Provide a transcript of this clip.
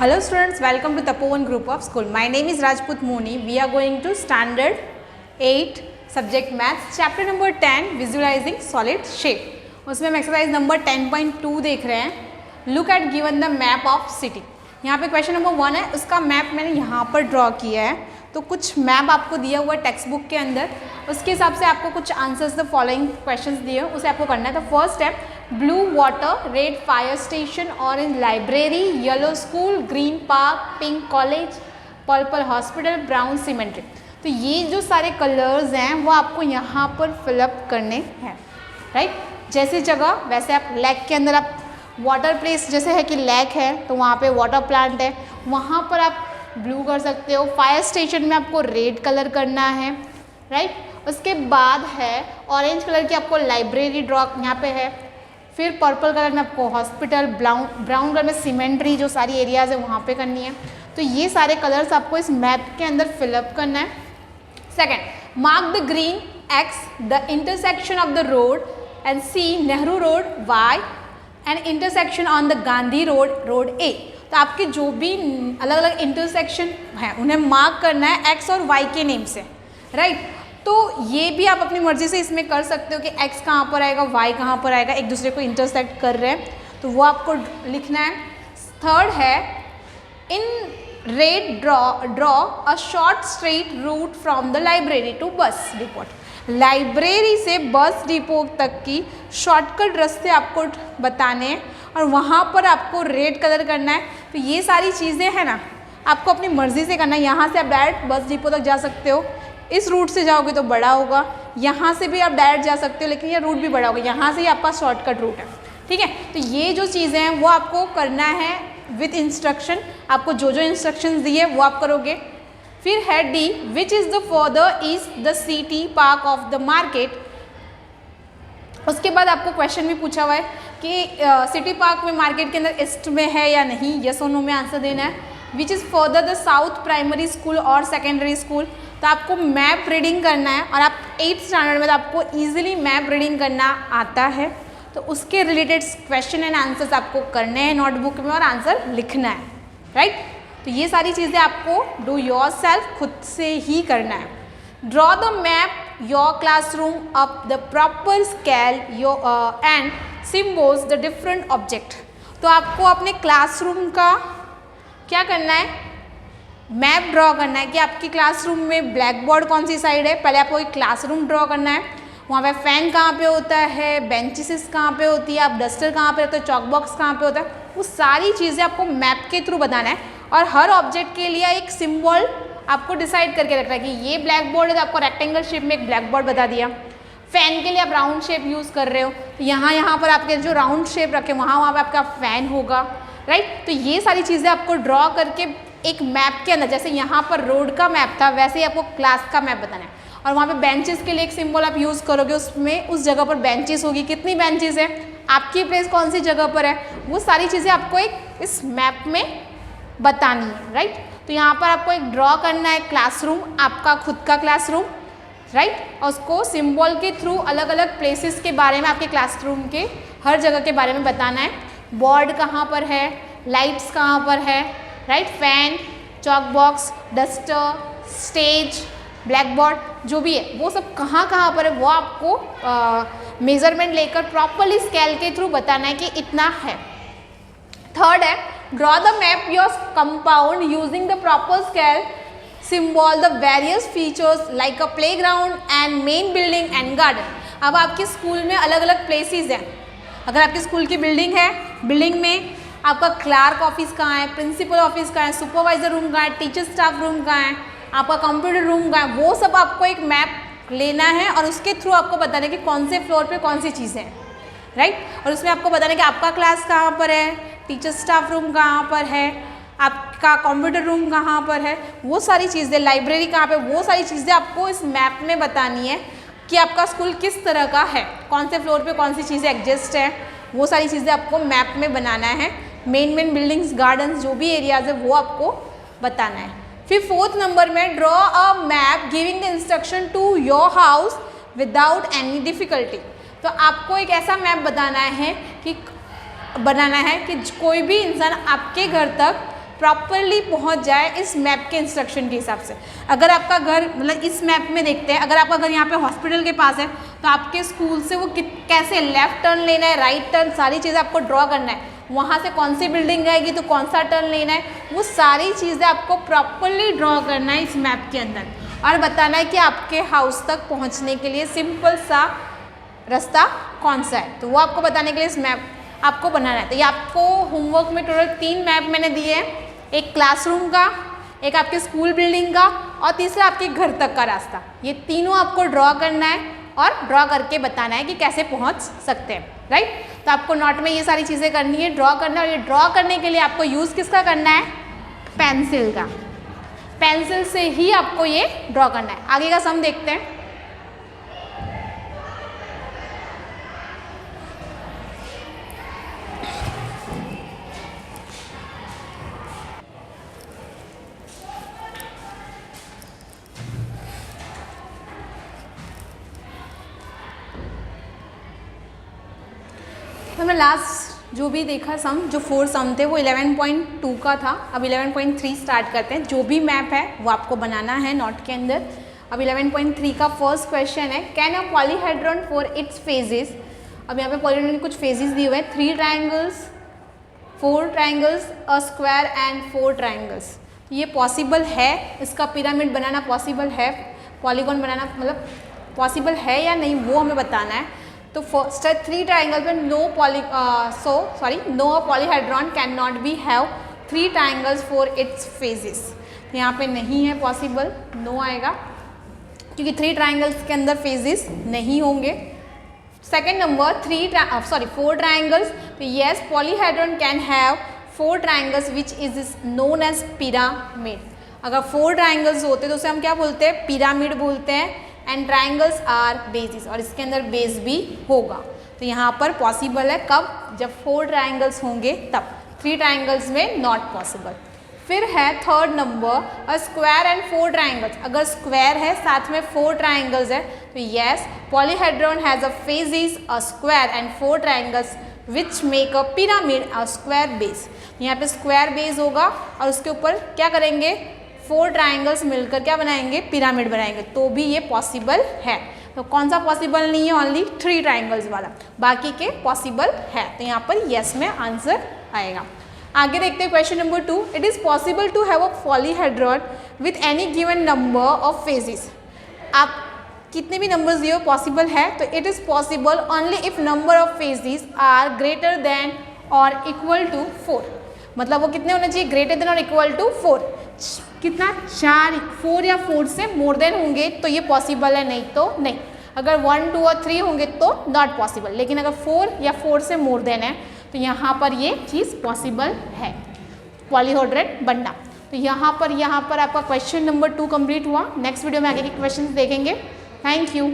Hello students, welcome to Tapovan Group of School. My name is Rajput Moni. We are going to Standard 8 Subject Maths, Chapter number 10 Visualizing Solid Shape. उसमें हम exercise number 10.2 देख रहे हैं. Look at given the map of city. यहाँ पे question number 1 है, उसका map मैंने यहाँ पर ड्रॉ किया है. तो कुछ मैप आपको दिया हुआ है टेक्स्ट बुक के अंदर, उसके हिसाब से आपको कुछ आंसर्स द फॉलोइंग क्वेश्चंस दिए हैं, उसे आपको करना है. तो फर्स्ट है blue water, red fire station, orange library, yellow school, green park, pink college, purple hospital, brown symmetry. तो ये जो सारे कलर्स हैं वो आपको यहाँ पर फिलअप करने हैं, राइट. जैसी जगह वैसे आप लेक के अंदर आप वाटर प्लेस जैसे है कि लेक है तो वहाँ पे वाटर प्लांट है, वहाँ पर आप ब्लू कर सकते हो. फायर स्टेशन में आपको रेड कलर करना है, राइट. उसके बाद है ऑरेंज कलर की आपको लाइब्रेरी ड्रॉ यहाँ पे है. फिर पर्पल कलर में आपको हॉस्पिटल, ब्राउन कलर में सीमेंट्री जो सारी एरियाज है वहाँ पे करनी है. तो ये सारे कलर्स आपको इस मैप के अंदर फिलअप करना है. Second, mark the green X the intersection of the road and C Nehru road Y and intersection on the Gandhi road road A. तो आपके जो भी अलग अलग इंटरसेक्शन हैं उन्हें मार्क करना है एक्स और वाई के नेम से, राइट. तो ये भी आप अपनी मर्जी से इसमें कर सकते हो कि x कहाँ पर आएगा, y कहाँ पर आएगा, एक दूसरे को इंटरसेक्ट कर रहे हैं तो वो आपको लिखना है. थर्ड है in red draw a short straight route from the library to bus depot. Library से बस डिपो तक की शॉर्टकट रास्ते आपको बताने हैं और वहाँ पर आपको रेड कलर करना है. तो ये सारी चीज़ें हैं ना, आपको अपनी मर्जी से करना है. यहाँ से आप डायरेक्ट बस डिपो तक जा सकते हो, इस रूट से जाओगे तो बड़ा होगा. यहाँ से भी आप डायरेक्ट जा सकते हो लेकिन ये रूट भी बड़ा होगा, यहाँ से ही आपका शॉर्टकट रूट है, ठीक है. तो ये जो चीज़ें हैं वो आपको करना है विथ इंस्ट्रक्शन. आपको जो जो इंस्ट्रक्शंस दिए वो आप करोगे. फिर है D, which is the further is the city park of the market. उसके बाद आपको क्वेश्चन भी पूछा हुआ है कि सिटी पार्क में मार्केट के अंदर ईस्ट में है या नहीं, यस और नो में आंसर देना है. Which is further the south primary school और सेकेंडरी स्कूल. तो आपको मैप रीडिंग करना है और आप 8th स्टैंडर्ड में तो आपको ईजिली मैप रीडिंग करना आता है. तो उसके रिलेटेड क्वेश्चन एंड आंसर्स आपको करने हैं नोटबुक में और आंसर लिखना है, राइट. तो ये सारी चीज़ें आपको डू योर सेल्फ खुद से ही करना है. Draw the map your classroom up the proper scale your and symbols the different object. तो आपको अपने क्लासरूम का क्या करना है, मैप ड्रॉ करना है कि आपकी क्लासरूम में ब्लैक बोर्ड कौन सी साइड है. पहले आपको एक क्लासरूम ड्रॉ करना है, वहाँ पे फैन कहाँ पे होता है, बेंचेस कहाँ पे होती है, आप डस्टर कहाँ पे रखते हो, चॉक बॉक्स कहाँ पे होता है, वो सारी चीज़ें आपको मैप के थ्रू बताना है. और हर ऑब्जेक्ट के लिए एक सिम्बॉल आपको डिसाइड करके रखना है कि ये ब्लैक बोर्ड है तो आपको रेक्टेंगल शेप में एक ब्लैक बोर्ड बता दिया. फैन के लिए आप राउंड शेप यूज़ कर रहे हो तो यहाँ पर आपके जो राउंड शेप रखे वहाँ पर आपका फैन होगा, राइट. तो ये सारी चीज़ें आपको ड्रॉ करके एक मैप के अंदर, जैसे यहाँ पर रोड का मैप था वैसे ही आपको क्लास का मैप बताना है. और वहाँ पे बेंचेस के लिए एक सिंबल आप यूज़ करोगे, उसमें उस जगह पर बेंचेस होगी, कितनी बेंचेस है, आपकी प्लेस कौन सी जगह पर है, वो सारी चीज़ें आपको एक इस मैप में बतानी है, राइट. तो यहाँ पर आपको एक ड्रॉ करना है क्लासरूम, आपका खुद का क्लासरूम, राइट. और उसको सिम्बॉल के थ्रू अलग अलग प्लेसेस के बारे में, आपके क्लासरूम के हर जगह के बारे में बताना है. बोर्ड कहाँ पर है, लाइट्स कहाँ पर है, right. Fan, chalk box, duster, stage, black board जो भी है वो सब कहाँ कहाँ पर है वो आपको मेजरमेंट लेकर प्रॉपरली स्केल के थ्रू बताना है कि इतना है. थर्ड है draw the map your compound using the proper scale symbol the various features like a playground and main building and garden. अब आपके स्कूल में अलग अलग प्लेसेस हैं. अगर आपके स्कूल की बिल्डिंग है, बिल्डिंग में आपका क्लार्क ऑफिस कहाँ है, प्रिंसिपल ऑफिस कहाँ है, सुपरवाइजर रूम कहाँ है, टीचर स्टाफ रूम कहाँ है, आपका कंप्यूटर रूम कहाँ है, वो सब आपको एक मैप लेना है और उसके थ्रू आपको बताना है कि कौन से फ्लोर पे कौन सी चीज़ें हैं, राइट. और उसमें आपको बताना है कि आपका क्लास कहाँ पर है, टीचर स्टाफ रूम कहाँ पर है, आपका कंप्यूटर रूम कहाँ पर है, वो सारी चीज़ें, लाइब्रेरी कहाँ पे, वो सारी चीज़ें आपको इस मैप में बतानी है कि आपका स्कूल किस तरह का है, कौन से फ्लोर पे कौन सी चीज़ें एग्जिस्ट है, वो सारी चीज़ें आपको मैप में बनाना है. मेन बिल्डिंग्स, गार्डन्स जो भी एरियाज है वो आपको बताना है. फिर 4th नंबर में draw a map giving the instruction to your house without any difficulty. तो आपको एक ऐसा मैप बनाना है कि कोई भी इंसान आपके घर तक प्रॉपरली पहुंच जाए इस मैप के इंस्ट्रक्शन के हिसाब से। अगर आपका घर मतलब इस मैप में देखते हैं, अगर आपका घर यहाँ पे हॉस्पिटल के पास है तो आपके स्कूल से वो कैसे लेफ्ट टर्न लेना है, राइट टर्न, सारी चीज़ें आपको ड्रॉ करना है। वहाँ से कौन सी बिल्डिंग आएगी तो कौन सा टर्न लेना है, वो सारी चीज़ें आपको प्रॉपरली ड्रॉ करना है इस मैप के अंदर, और बताना है कि आपके हाउस तक पहुँचने के लिए सिंपल सा रास्ता कौन सा है। तो वो आपको बताने के लिए इस मैप आपको बनाना है। तो ये आपको होमवर्क में टोटल 3 मैप मैंने दिए हैं, एक क्लासरूम का, एक आपके स्कूल बिल्डिंग का, और तीसरा आपके घर तक का रास्ता। ये तीनों आपको ड्रॉ करना है और ड्रॉ करके बताना है कि कैसे पहुंच सकते हैं, राइट। तो आपको नोट में ये सारी चीज़ें करनी है, ड्रॉ करना है, और ये ड्रॉ करने के लिए आपको यूज़ किसका करना है, पेंसिल का। पेंसिल से ही आपको ये ड्रॉ करना है। आगे का सम देखते हैं। तो हमने लास्ट जो भी देखा सम, जो 4 सम थे वो 11.2 का था। अब 11.3 स्टार्ट करते हैं। जो भी मैप है वो आपको बनाना है नोट के अंदर। अब 11.3 का फर्स्ट क्वेश्चन है, can a polyhedron for its phases. अब यहाँ पे पॉलीहेड्रॉन के कुछ फेजेस दिए हुए हैं, 3 triangles, 4 triangles, a square and 4 triangles. ये पॉसिबल है, इसका पिरामिड बनाना पॉसिबल है, पॉलीगॉन बनाना मतलब पॉसिबल है या नहीं वो हमें बताना है। तो फर्स्ट है 3 ट्राइंगल में no polyhedron can not be have 3 triangles for its faces. तो यहाँ पे नहीं है पॉसिबल, नो आएगा क्योंकि 3 ट्राइंगल्स के अंदर फेजेस नहीं होंगे। सेकेंड नंबर 4 ट्राइंगल्स, तो yes polyhedron can have 4 triangles which is known age pyramid. अगर 4 ट्राइंगल्स होते तो उसे हम क्या बोलते हैं, पिरामिड बोलते हैं। एंड ट्राइंगल्स आर बेसिस, और इसके अंदर बेस भी होगा। तो यहाँ पर पॉसिबल है कब, जब 4 ट्राइंगल्स होंगे तब, 3 ट्राइंगल्स में नॉट पॉसिबल। फिर है third number, a square and 4 triangles. अगर स्क्वायर है साथ में 4 ट्राइंगल्स है तो yes polyhedron has a phases a square and 4 triangles which make a pyramid a square base. यहाँ पे स्क्वायर बेस होगा और उसके ऊपर क्या करेंगे, 4 ट्राइंगल्स मिलकर क्या बनाएंगे, पिरामिड बनाएंगे, तो भी ये पॉसिबल है। तो कौन सा पॉसिबल नहीं है, ओनली 3 ट्राइंगल्स वाला, बाकी के पॉसिबल है। तो यहाँ पर येस में आंसर आएगा। आगे देखते हैं question number 2, it is possible to have a polyhedron with any given number of faces. आप कितने भी नंबर्स दिए हो पॉसिबल है, तो it is possible only if number of faces are greater than और इक्वल टू 4। मतलब वो कितने होने चाहिए, ग्रेटर देन और इक्वल टू 4। कितना, 4 या 4 से मोर देन होंगे तो ये पॉसिबल है, नहीं तो नहीं। अगर 1, 2 और 3 होंगे तो नॉट पॉसिबल, लेकिन अगर 4 या 4 से मोर देन है तो यहाँ पर ये चीज़ पॉसिबल है, पॉलीहेड्रॉन बनना। तो यहाँ पर आपका क्वेश्चन नंबर 2 कंप्लीट हुआ। नेक्स्ट वीडियो में आगे के क्वेश्चन देखेंगे। Thank you.